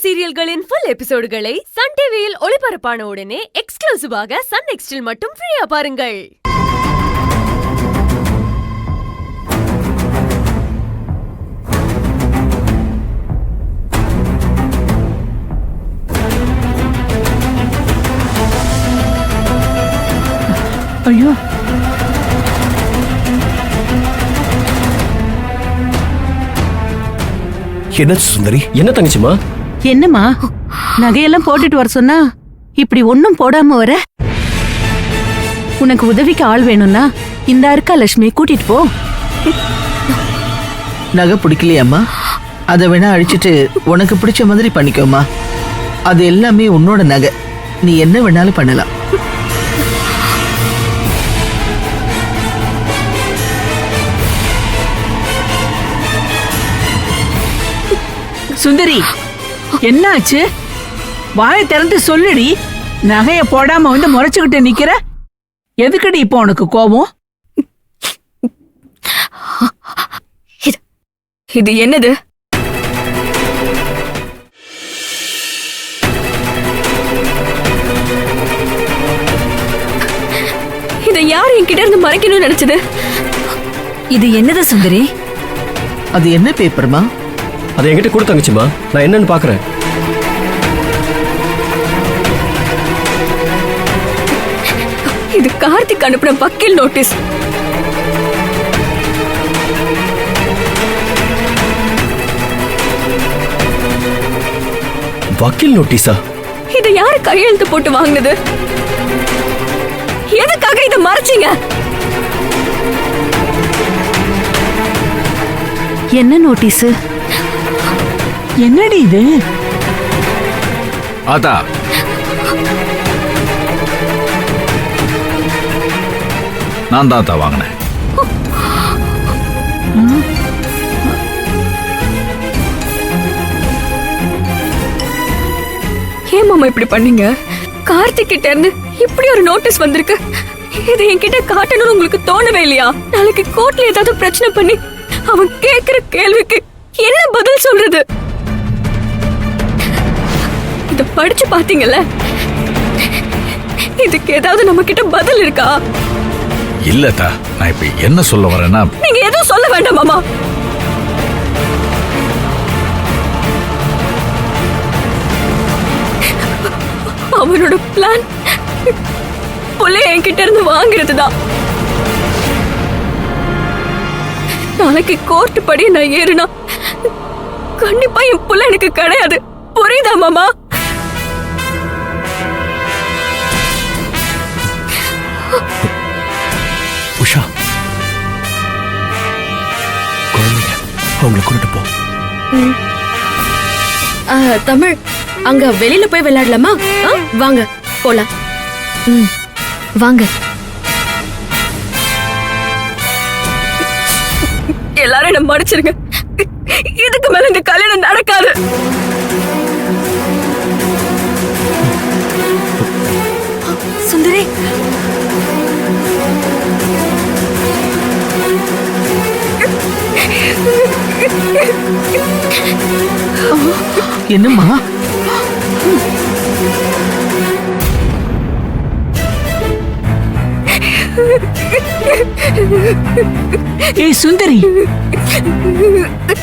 சீரியல்களின் full எபிசோடுகளை Sun டிவியில் ஒளிபரப்பான உடனே எக்ஸ்க்ளூசிவாக சன் நெக்ஸ்டில் மட்டும் ஃப்ரீயா பாருங்கள். ஐயோ, என்ன சுந்தரி? என்ன தங்கச்சிமா? என்னம்மா நகையெல்லாம் போட்டுட்டு வர சொன்னா இப்படி ஒண்ணும் போடாம வர? உனக்கு உதவிக்கு ஆள் வேணும்னா இந்த இருக்கா லட்சுமி, கூட்டிட்டு போ. நகை பிடிக்கலையாம்மா? அதை வேணா அழிச்சிட்டு உனக்கு பிடிச்ச மாதிரி பண்ணிக்கோமா. அது எல்லாமே உன்னோட நகை, நீ என்ன வேணாலும் பண்ணலாம். சுந்தரி, என்னாச்சு? வாயை திறந்து சொல்லுடி. நகைய போடாம வந்து முறைச்சுக்கிட்டு நிக்கிற, எதுக்கடி இப்போ உனக்கு கோபம்? இது என்னது? இதை யார் என்கிட்ட இருந்து மறைக்கணும்னு நினைச்சது? இது என்னது சுந்தரி? அது என்ன பேப்பர்மா? அதை என்கிட்ட கொடு தங்கச்சிமா, நான் என்னன்னு பாக்குறேன். இது கார்த்திக் அனுப்பின வக்கீல் நோட்டீஸ். வக்கீல் நோட்டீஸா? இதை யாரு கையெழுத்து போட்டு வாங்கினது? எதுக்காக இதை மறைச்சீங்க? என்ன நோட்டீஸ்? என்னடி இது? அதா நான் தான் வாங்கினேன். ஏன் மாமா இப்படி பண்ணீங்க? கார்த்திக் கிட்ட இருந்து இப்படி ஒரு நோட்டீஸ் வந்திருக்கு. இது என்கிட்ட காட்டணும்னு உங்களுக்கு தோணவே இல்லையா? நாளைக்கு கோர்ட்ல ஏதாவது பிரச்சனை பண்ணி அவன் கேக்குற கேள்விக்கு என்ன பதில் சொல்றது? இத படிச்சு பாத்தீங்கல்ல? இதுக்கு ஏதாவது நம்ம கிட்ட பதில் இருக்கா? இல்லதா, நான் இப்ப என்ன சொல்ல வரேன்னா, நீங்க எதுவும் சொல்ல வேண்டாம் மாமா. அவனோட பிளான் புள்ளைய என்கிட்ட இருந்து வாங்குறதுதான். நாளைக்கு கோர்ட் படி நான் ஏறுனா கண்டிப்பா என் புள்ள எனக்கு கிடையாது. புரியுதா மாமா? உஷா, குழந்தைங்க அவங்களை கொண்டு போ. தமிழ், அங்க வெளியில போய் விளையாடலாமா? வாங்க போலாம். வாங்க. எல்லாரும் என்ன மன்னிச்சிருங்க. இதுக்கு மேல இந்த கல்யாணம் நடக்காது. சுந்தரி, என்னம்மா? ஏய் சுந்தரி,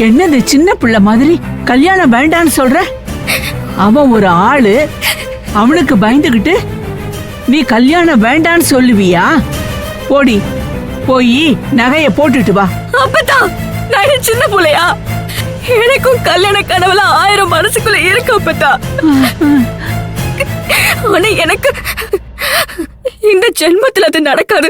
என்னது சின்ன பிள்ளை மாதிரி கல்யாணம் வேண்டான்னு சொல்ற? அவன் ஒரு ஆளு, அவனுக்கு பயந்துகிட்டு நீ கல்யாணம் வேண்டான்னு சொல்லுவியா? போடி, போய் நகைய போட்டுட்டு வா. அப்பதான் நான் சின்ன பிள்ளையா? எனக்கும் கல்யாண கனவுல 1000 மனசுக்குள்ள இருக்கு அப்பதா. ஆனா எனக்கு இந்த ஜென்மத்துல அது நடக்காது.